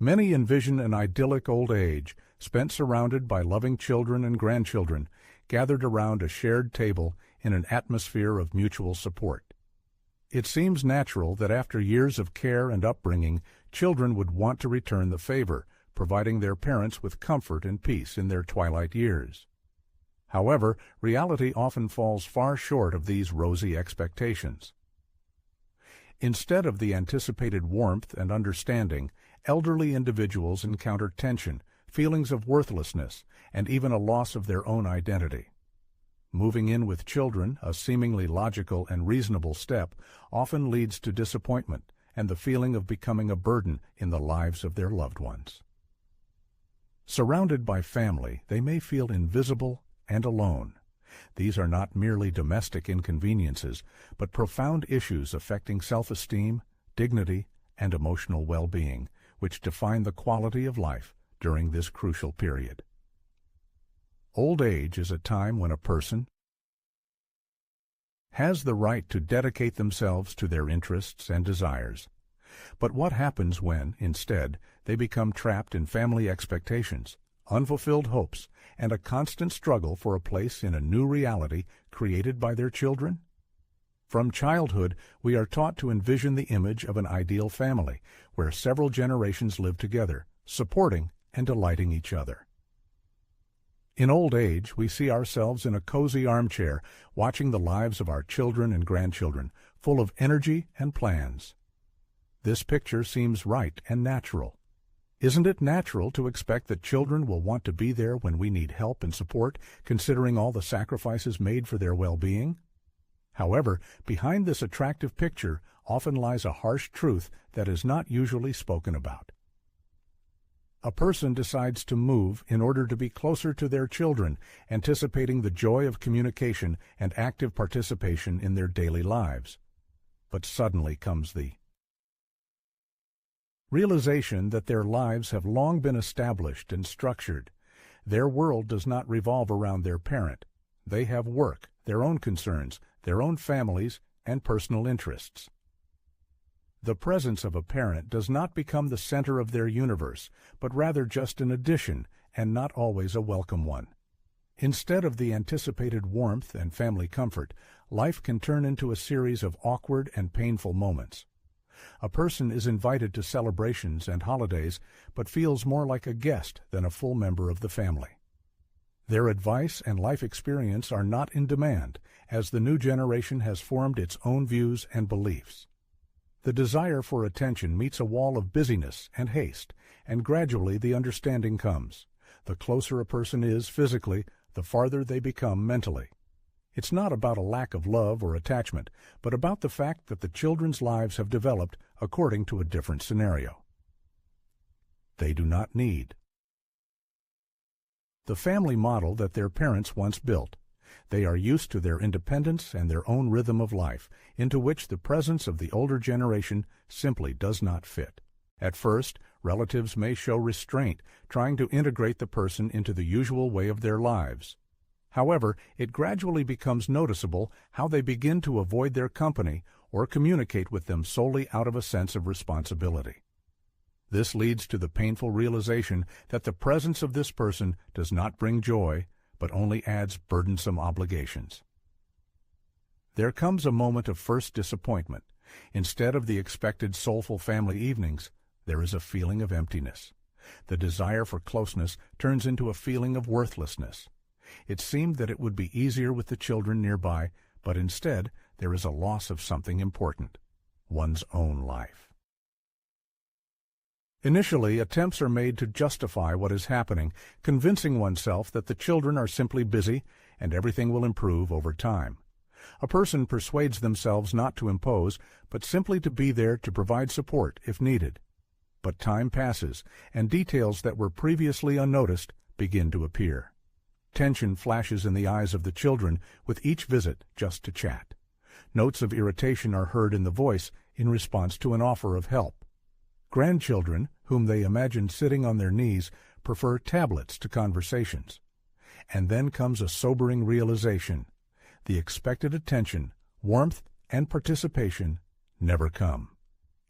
Many envision an idyllic old age, spent surrounded by loving children and grandchildren, gathered around a shared table in an atmosphere of mutual support. It seems natural that after years of care and upbringing, children would want to return the favor, providing their parents with comfort and peace in their twilight years. However, reality often falls far short of these rosy expectations. Instead of the anticipated warmth and understanding, elderly individuals encounter tension, feelings of worthlessness, and even a loss of their own identity. Moving in with children, a seemingly logical and reasonable step, often leads to disappointment and the feeling of becoming a burden in the lives of their loved ones. Surrounded by family, they may feel invisible and alone. These are not merely domestic inconveniences, but profound issues affecting self-esteem, dignity, and emotional well-being, which define the quality of life during this crucial period. Old age is a time when a person has the right to dedicate themselves to their interests and desires. But what happens when, instead, they become trapped in family expectations, unfulfilled hopes, and a constant struggle for a place in a new reality created by their children? From childhood, we are taught to envision the image of an ideal family, where several generations live together, supporting and delighting each other. In old age, we see ourselves in a cozy armchair, watching the lives of our children and grandchildren, full of energy and plans. This picture seems right and natural. Isn't it natural to expect that children will want to be there when we need help and support, considering all the sacrifices made for their well-being? However, behind this attractive picture often lies a harsh truth that is not usually spoken about. A person decides to move in order to be closer to their children, anticipating the joy of communication and active participation in their daily lives. But suddenly comes the realization that their lives have long been established and structured. Their world does not revolve around their parent. They have work, their own concerns, their own families, and personal interests. The presence of a parent does not become the center of their universe, but rather just an addition, and not always a welcome one. Instead of the anticipated warmth and family comfort, life can turn into a series of awkward and painful moments. A person is invited to celebrations and holidays, but feels more like a guest than a full member of the family. Their advice and life experience are not in demand, as the new generation has formed its own views and beliefs. The desire for attention meets a wall of busyness and haste, and gradually the understanding comes. The closer a person is physically, the farther they become mentally. It's not about a lack of love or attachment, but about the fact that the children's lives have developed according to a different scenario. They do not need the family model that their parents once built. They are used to their independence and their own rhythm of life, into which the presence of the older generation simply does not fit. At first, relatives may show restraint, trying to integrate the person into the usual way of their lives. However, it gradually becomes noticeable how they begin to avoid their company or communicate with them solely out of a sense of responsibility. This leads to the painful realization that the presence of this person does not bring joy, but only adds burdensome obligations. There comes a moment of first disappointment. Instead of the expected soulful family evenings, there is a feeling of emptiness. The desire for closeness turns into a feeling of worthlessness. It seemed that it would be easier with the children nearby, but instead there is a loss of something important, one's own life. Initially, attempts are made to justify what is happening, convincing oneself that the children are simply busy and everything will improve over time. A person persuades themselves not to impose, but simply to be there to provide support if needed. But time passes, and details that were previously unnoticed begin to appear. Tension flashes in the eyes of the children with each visit just to chat. Notes of irritation are heard in the voice in response to an offer of help. Grandchildren, whom they imagine sitting on their knees, prefer tablets to conversations. And then comes a sobering realization. The expected attention, warmth, and participation never come.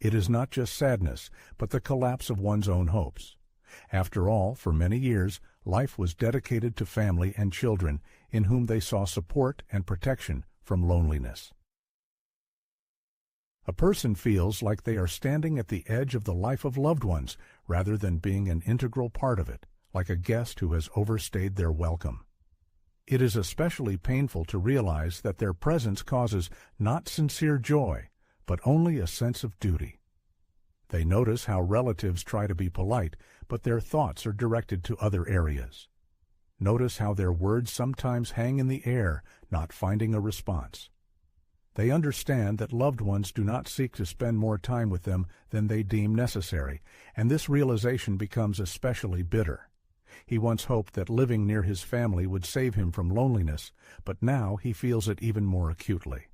It is not just sadness, but the collapse of one's own hopes. After all, for many years, life was dedicated to family and children in whom they saw support and protection from loneliness. A person feels like they are standing at the edge of the life of loved ones rather than being an integral part of it, like a guest who has overstayed their welcome. It is especially painful to realize that their presence causes not sincere joy, but only a sense of duty. They notice how relatives try to be polite, but their thoughts are directed to other areas. Notice how their words sometimes hang in the air, not finding a response. They understand that loved ones do not seek to spend more time with them than they deem necessary, and this realization becomes especially bitter. He once hoped that living near his family would save him from loneliness, but now he feels it even more acutely.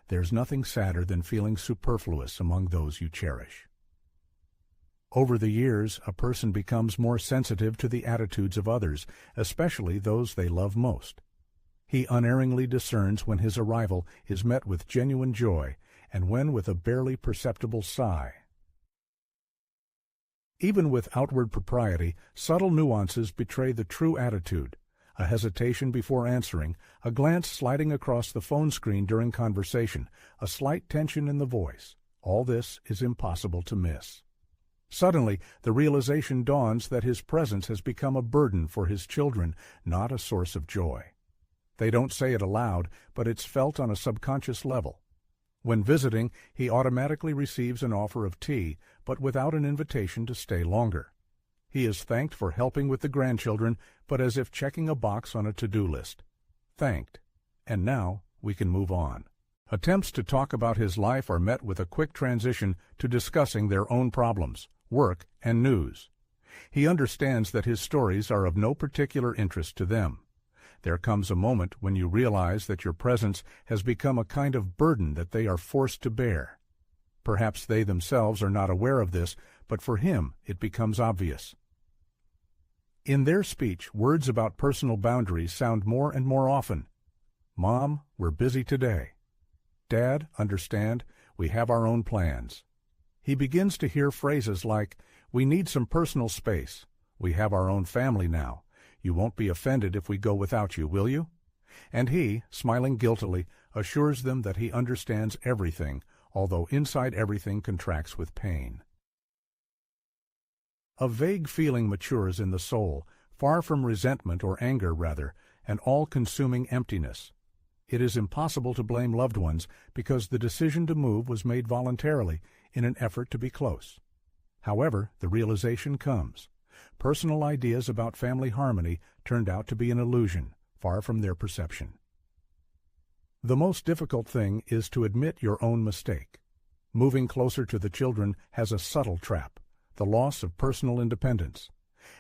There's nothing sadder than feeling superfluous among those you cherish. Over the years, a person becomes more sensitive to the attitudes of others, especially those they love most. He unerringly discerns when his arrival is met with genuine joy and when with a barely perceptible sigh. Even with outward propriety, subtle nuances betray the true attitude. A hesitation before answering, a glance sliding across the phone screen during conversation, a slight tension in the voice. All this is impossible to miss. Suddenly, the realization dawns that his presence has become a burden for his children, not a source of joy. They don't say it aloud, but it's felt on a subconscious level. When visiting, he automatically receives an offer of tea, but without an invitation to stay longer. He is thanked for helping with the grandchildren, but as if checking a box on a to-do list. Thanked. And now we can move on. Attempts to talk about his life are met with a quick transition to discussing their own problems, work, and news. He understands that his stories are of no particular interest to them. There comes a moment when you realize that your presence has become a kind of burden that they are forced to bear. Perhaps they themselves are not aware of this, but for him it becomes obvious. In their speech, words about personal boundaries sound more and more often. Mom, we're busy today. Dad, understand, we have our own plans. He begins to hear phrases like, we need some personal space. We have our own family now. You won't be offended if we go without you, will you? And he, smiling guiltily, assures them that he understands everything, although inside everything contracts with pain. A vague feeling matures in the soul, far from resentment or anger rather, an all-consuming emptiness. It is impossible to blame loved ones because the decision to move was made voluntarily in an effort to be close. However, the realization comes. Personal ideas about family harmony turned out to be an illusion, far from their perception. The most difficult thing is to admit your own mistake. Moving closer to the children has a subtle trap, the loss of personal independence.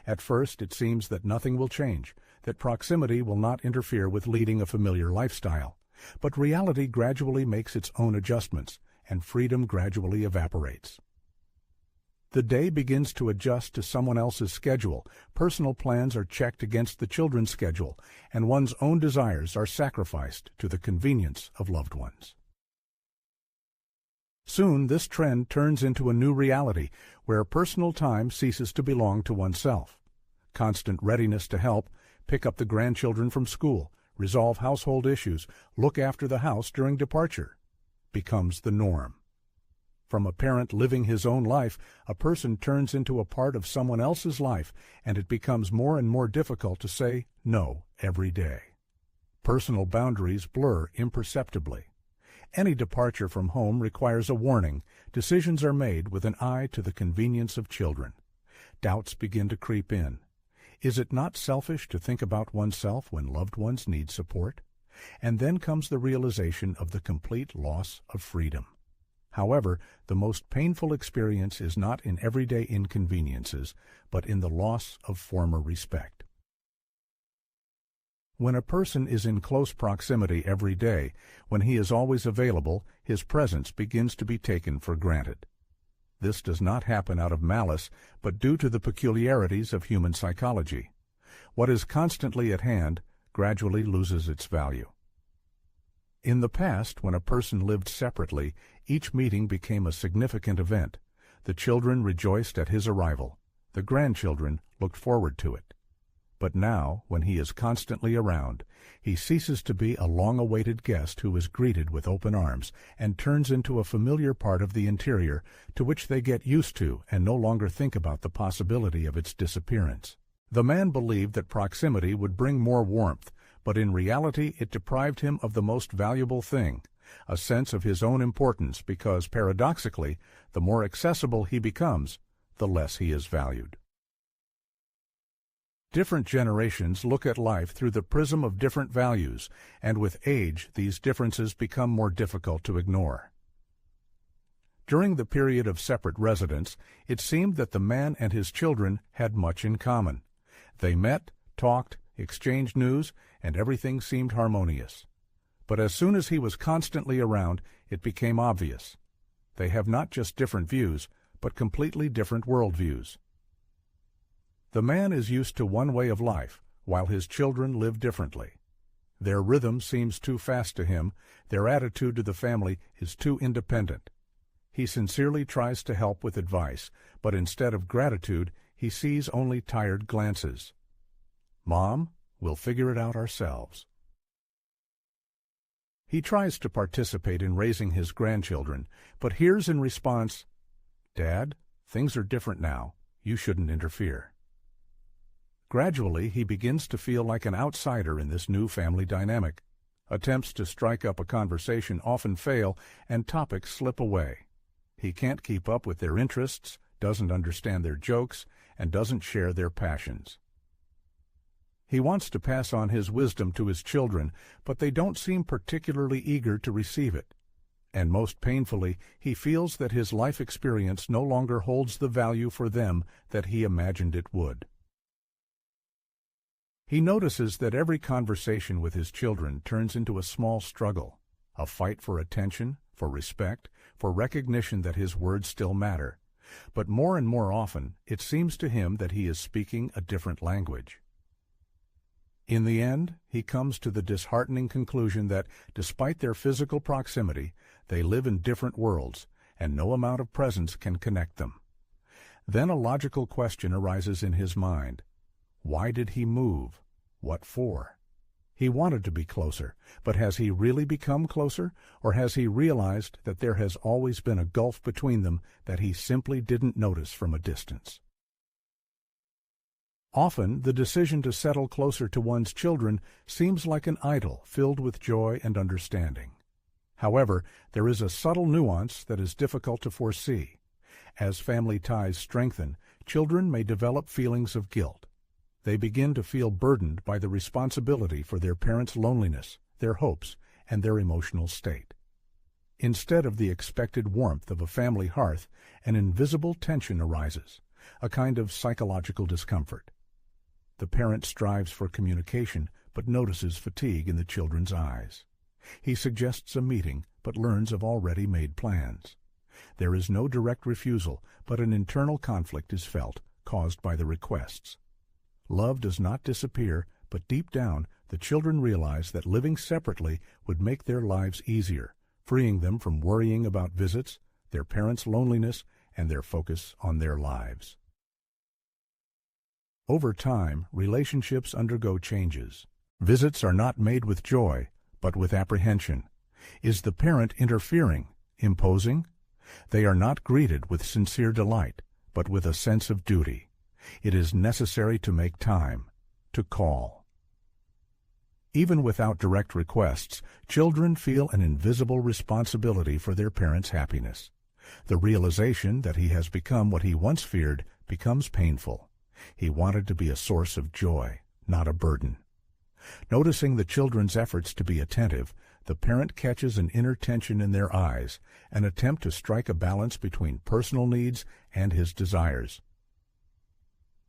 At first, it seems that nothing will change, that proximity will not interfere with leading a familiar lifestyle. But reality gradually makes its own adjustments, and freedom gradually evaporates. The day begins to adjust to someone else's schedule, personal plans are checked against the children's schedule, and one's own desires are sacrificed to the convenience of loved ones. Soon this trend turns into a new reality, where personal time ceases to belong to oneself. Constant readiness to help, pick up the grandchildren from school, resolve household issues, look after the house during departure, becomes the norm. From a parent living his own life, a person turns into a part of someone else's life, and it becomes more and more difficult to say no every day. Personal boundaries blur imperceptibly. Any departure from home requires a warning. Decisions are made with an eye to the convenience of children. Doubts begin to creep in. Is it not selfish to think about oneself when loved ones need support? And then comes the realization of the complete loss of freedom. However, the most painful experience is not in everyday inconveniences, but in the loss of former respect. When a person is in close proximity every day, when he is always available, his presence begins to be taken for granted. This does not happen out of malice, but due to the peculiarities of human psychology. What is constantly at hand gradually loses its value. In the past, when a person lived separately, each meeting became a significant event. The children rejoiced at his arrival. The grandchildren looked forward to it. But now, when he is constantly around, he ceases to be a long-awaited guest who is greeted with open arms and turns into a familiar part of the interior to which they get used to and no longer think about the possibility of its disappearance. The man believed that proximity would bring more warmth, but in reality it deprived him of the most valuable thing, a sense of his own importance, because, paradoxically, the more accessible he becomes, the less he is valued. Different generations look at life through the prism of different values, and with age these differences become more difficult to ignore. During the period of separate residence, it seemed that the man and his children had much in common. They met, talked, exchanged news, and everything seemed harmonious. But as soon as he was constantly around, it became obvious. They have not just different views, but completely different worldviews. The man is used to one way of life, while his children live differently. Their rhythm seems too fast to him, their attitude to the family is too independent. He sincerely tries to help with advice, but instead of gratitude, he sees only tired glances. "Mom, we'll figure it out ourselves." He tries to participate in raising his grandchildren, but hears in response, "Dad, things are different now. You shouldn't interfere." Gradually, he begins to feel like an outsider in this new family dynamic. Attempts to strike up a conversation often fail, and topics slip away. He can't keep up with their interests, doesn't understand their jokes, and doesn't share their passions. He wants to pass on his wisdom to his children, but they don't seem particularly eager to receive it. And most painfully, he feels that his life experience no longer holds the value for them that he imagined it would. He notices that every conversation with his children turns into a small struggle, a fight for attention, for respect, for recognition that his words still matter. But more and more often, it seems to him that he is speaking a different language. In the end, he comes to the disheartening conclusion that, despite their physical proximity, they live in different worlds, and no amount of presence can connect them. Then a logical question arises in his mind. Why did he move? What for? He wanted to be closer, but has he really become closer, or has he realized that there has always been a gulf between them that he simply didn't notice from a distance? Often, the decision to settle closer to one's children seems like an idyll filled with joy and understanding. However, there is a subtle nuance that is difficult to foresee. As family ties strengthen, children may develop feelings of guilt. They begin to feel burdened by the responsibility for their parents' loneliness, their hopes, and their emotional state. Instead of the expected warmth of a family hearth, an invisible tension arises, a kind of psychological discomfort. The parent strives for communication, but notices fatigue in the children's eyes. He suggests a meeting, but learns of already made plans. There is no direct refusal, but an internal conflict is felt, caused by the requests. Love does not disappear, but deep down, the children realize that living separately would make their lives easier, freeing them from worrying about visits, their parents' loneliness, and their focus on their lives. Over time, relationships undergo changes. Visits are not made with joy, but with apprehension. Is the parent interfering, imposing? They are not greeted with sincere delight, but with a sense of duty. It is necessary to make time, to call. Even without direct requests, children feel an invisible responsibility for their parents' happiness. The realization that he has become what he once feared becomes painful. He wanted to be a source of joy, not a burden. Noticing the children's efforts to be attentive, the parent catches an inner tension in their eyes, an attempt to strike a balance between personal needs and his desires.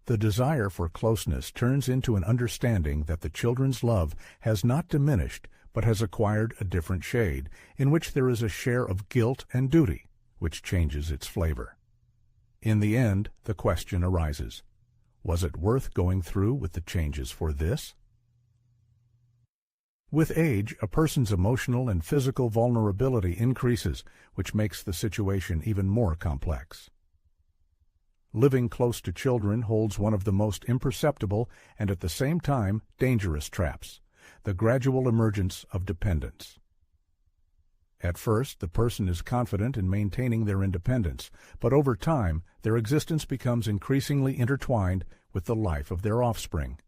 The desire for closeness turns into an understanding that the children's love has not diminished, but has acquired a different shade, in which there is a share of guilt and duty, which changes its flavor. In the end, the question arises, was it worth going through with the changes for this? With age, a person's emotional and physical vulnerability increases, which makes the situation even more complex. Living close to children holds one of the most imperceptible and at the same time dangerous traps, the gradual emergence of dependence. At first, the person is confident in maintaining their independence, but over time, their existence becomes increasingly intertwined with the life of their offspring.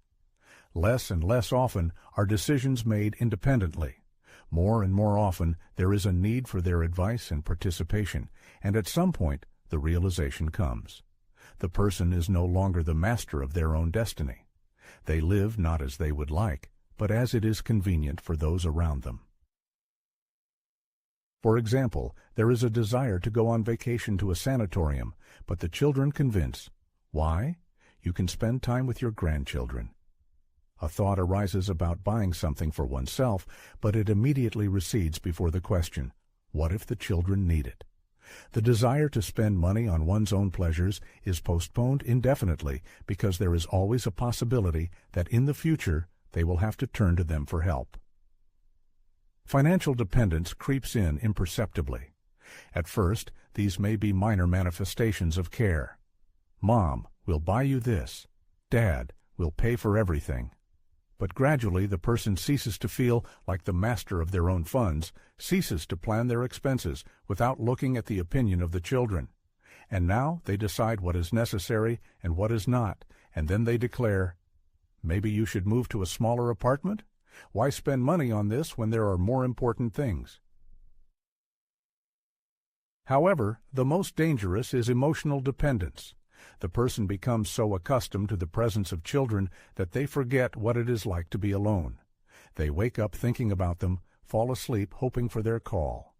Less and less often are decisions made independently. More and more often, there is a need for their advice and participation, and at some point, the realization comes. The person is no longer the master of their own destiny. They live not as they would like, but as it is convenient for those around them. For example, there is a desire to go on vacation to a sanatorium, but the children convince, why? You can spend time with your grandchildren. A thought arises about buying something for oneself, but it immediately recedes before the question, what if the children need it? The desire to spend money on one's own pleasures is postponed indefinitely because there is always a possibility that in the future they will have to turn to them for help. Financial dependence creeps in imperceptibly. At first, these may be minor manifestations of care. Mom, we'll buy you this. Dad, we'll pay for everything. But gradually the person ceases to feel like the master of their own funds, ceases to plan their expenses without looking at the opinion of the children. And now they decide what is necessary and what is not, and then they declare, maybe you should move to a smaller apartment? Why spend money on this when there are more important things? However, the most dangerous is emotional dependence. The person becomes so accustomed to the presence of children that they forget what it is like to be alone. They wake up thinking about them, fall asleep hoping for their call.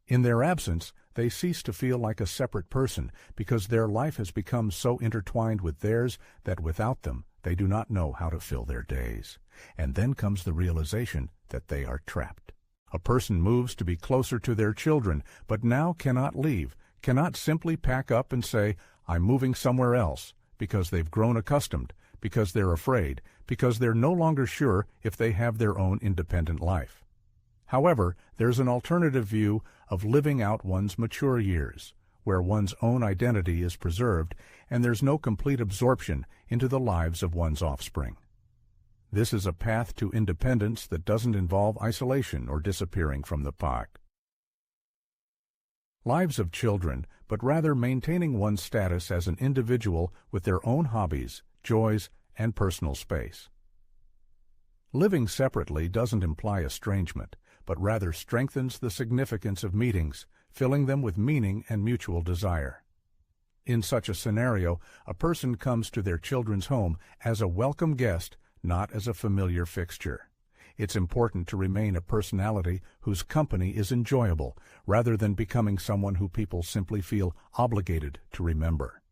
In their absence, they cease to feel like a separate person because their life has become so intertwined with theirs that without them, they do not know how to fill their days. And then comes the realization that they are trapped. A person moves to be closer to their children, but now cannot leave, cannot simply pack up and say, I'm moving somewhere else, because they've grown accustomed, because they're afraid, because they're no longer sure if they have their own independent life. However, there's an alternative view of living out one's mature years, where one's own identity is preserved and there's no complete absorption into the lives of one's offspring. This is a path to independence that doesn't involve isolation or disappearing from the pack. Lives of children, but rather maintaining one's status as an individual with their own hobbies, joys, and personal space. Living separately doesn't imply estrangement, but rather strengthens the significance of meetings, filling them with meaning and mutual desire. In such a scenario, a person comes to their children's home as a welcome guest, not as a familiar fixture. It's important to remain a personality whose company is enjoyable, rather than becoming someone who people simply feel obligated to remember.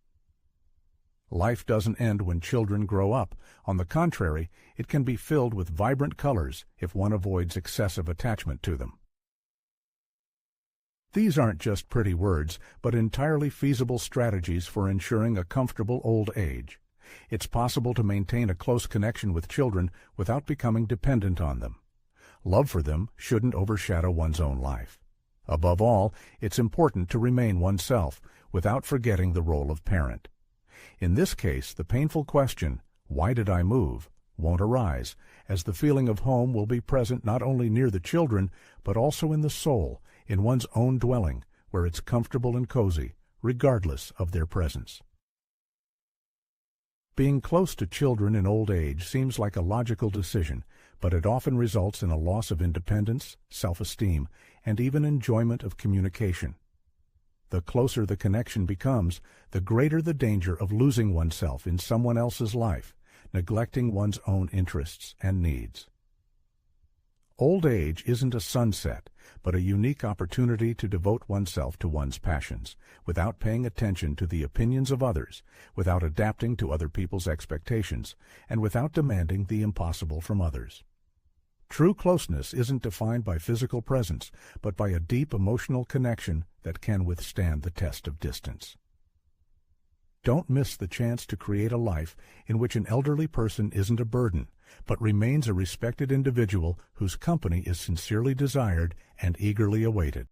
Life doesn't end when children grow up. On the contrary, it can be filled with vibrant colors if one avoids excessive attachment to them. These aren't just pretty words, but entirely feasible strategies for ensuring a comfortable old age. It's possible to maintain a close connection with children without becoming dependent on them. Love for them shouldn't overshadow one's own life. Above all, it's important to remain oneself without forgetting the role of parent. In this case, the painful question, why did I move, won't arise, as the feeling of home will be present not only near the children, but also in the soul, in one's own dwelling, where it's comfortable and cozy, regardless of their presence. Being close to children in old age seems like a logical decision, but it often results in a loss of independence, self-esteem, and even enjoyment of communication. The closer the connection becomes, the greater the danger of losing oneself in someone else's life, neglecting one's own interests and needs. Old age isn't a sunset, but a unique opportunity to devote oneself to one's passions, without paying attention to the opinions of others, without adapting to other people's expectations, and without demanding the impossible from others. True closeness isn't defined by physical presence, but by a deep emotional connection that can withstand the test of distance. Don't miss the chance to create a life in which an elderly person isn't a burden, but remains a respected individual whose company is sincerely desired and eagerly awaited.